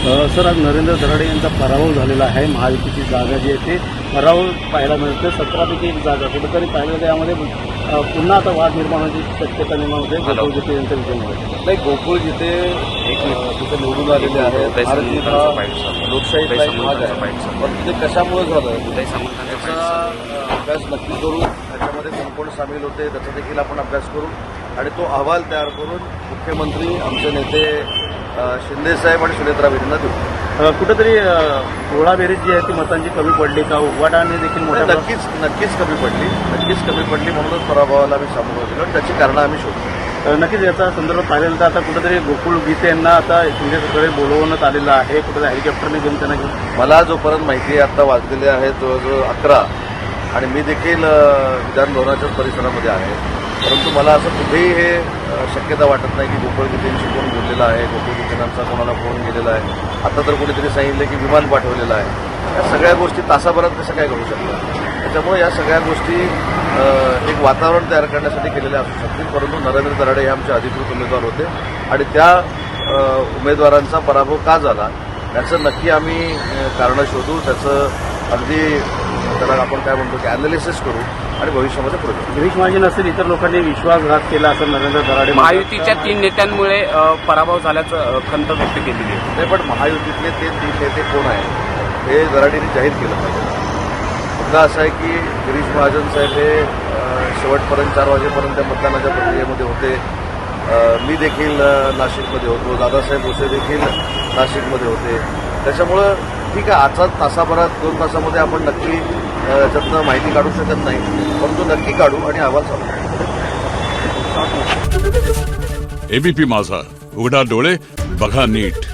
Sir, आज नरेंद्र दराडे यांचा पराभव झालेला आहे. महायुतीची जागा जी आहे ते पराभव पाहायला मिळते. 17पैकी एक जागा कुठेतरी पाहिलं त्यामध्ये पुन्हा आता वाद निर्माण होण्याची शक्यता निर्माण होते गोकुळ जिथे यांच्या विजयामुळे. नाही, गोकुळ जिथे तिथे निवडून आलेले आहेत, भारत हा लोकशाहीचा एक भाग आहे, पण ते कशामुळे झालं त्याचा अभ्यास नक्की करू. त्याच्यामध्ये कोण कोण सामील होते त्याचा देखील आपण अभ्यास करू आणि तो अहवाल तयार करून मुख्यमंत्री आमचे नेते शिंदेसाहेब आणि सुनेत्राबाईंना देऊ. कुठेतरी गोळाबेरीज जी आहे ती मतांची कमी पडली का? उभाटाने देखील मोठ्या नक्कीच कमी पडली म्हणूनच पराभवाला आम्ही सामोरं गेलो आणि त्याची कारणं आम्ही शोधतो. नक्कीच याचा संदर्भ पाहिलं तर आता कुठेतरी गोकुळ गीते यांना आता शिंदेकडे बोलवण्यात आलेलं आहे. कुठेतरी हेलिकॉप्टरने घेऊन त्यांना घेऊन मला जोपर्यंत माहिती आहे आता वाजलेले आहेत जवळजवळ 11 आणि मी देखील विधान भवनाच्याच परिसरामध्ये आहे. परंतु मला असं कुठेही हे शक्यता वाटत नाही की गोकुळ गीतेंशी कोण बोललेला आहे, गोकुळ गीतेंचा कोणाला फोन गेलेला आहे. आता तर कोणीतरी सांगितलं की विमान पाठवलेलं आहे. या सगळ्या गोष्टी तासाभरात कसं काय घडू शकतात. त्याच्यामुळे या सगळ्या गोष्टी एक वातावरण तयार करण्यासाठी केलेल्या असू शकतील. परंतु नरेंद्र दराडे हे आमचे अधिकृत उमेदवार होते आणि त्या उमेदवारांचा पराभव का झाला याचं नक्की आम्ही कारणं शोधू. त्याचं अगदी त्याला आपण काय म्हणतो की अॅनालिसिस करू आणि भविष्यामध्ये पुढे जाऊ. गिरीश महाजन असेल इतर लोकांनी विश्वासघात केला असं नरेंद्र दराडे. महायुतीच्या 3 नेत्यांमुळे पराभव झाल्याचं खंत व्यक्त केलेली आहे. नाही, पण महायुतीतले ते 3 नेते कोण आहेत हे दराडेंनी जाहीर केलं पाहिजे. मुद्दा असा आहे की गिरीश महाजन साहेब हे शेवटपर्यंत 4 वाजेपर्यंत मतदानाच्या प्रक्रियेमध्ये होते. मी देखील नाशिकमध्ये होतो, दादासाहेब भुसे देखील नाशिकमध्ये होते. त्याच्यामुळं ठीक आहे, आजचा तासाभरात 2 तासामध्ये आपण नक्की त्यातनं माहिती काढू शकत नाही, परंतु नक्की काढू आणि अहवाल चालू. एबीपी माझा, उघडा डोळे बघा नीट.